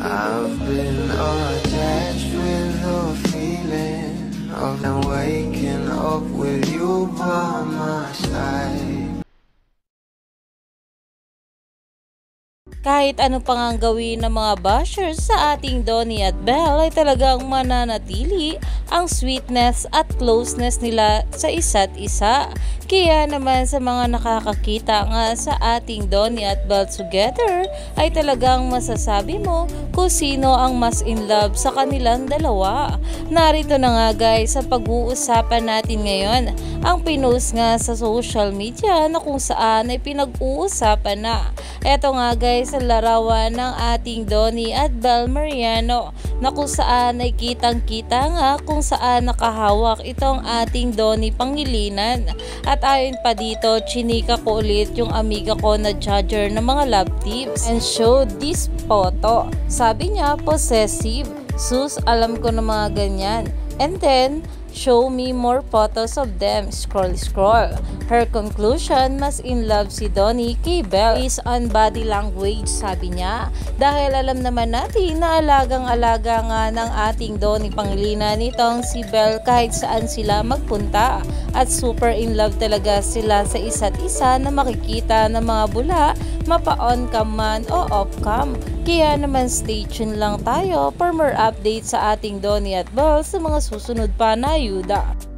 I've been attached with the feeling of waking up with you by my side. Kahit ano pang ang gawin ng mga bashers sa ating Donnie at Belle ay talagang mananatili ang sweetness at closeness nila sa isa't isa. Kaya naman sa mga nakakakita nga sa ating Donnie at Belle together ay talagang masasabi mo kung sino ang mas in love sa kanilang dalawa. Narito na nga guys sa pag-uusapan natin ngayon ang pinost nga sa social media na kung saan ay pinag-uusapan na. Eto nga guys sa larawan ng ating Donnie at Belle Mariano na kung saan ay kitang-kita nga kung saan nakahawak itong ating Donnie Pangilinan. At ayon pa dito, chinika ko ulit yung amiga ko na judger ng mga love tips and showed this photo. Sabi niya, possessive. Sus, alam ko na mga ganyan. And then, show me more photos of them. Scroll, scroll. Her conclusion, mas in love si Donnie kay Belle is on body language, sabi niya. Dahil alam naman natin na alagang-alaga nga ng ating Donnie Pangilinan nitong si Belle kahit saan sila magpunta. At super in love talaga sila sa isa't isa na makikita ng mga bula, mapa-on cam man o off cam. Kaya naman stay tuned lang tayo for more updates sa ating Donnie at Belle sa mga susunod pa na ayuda.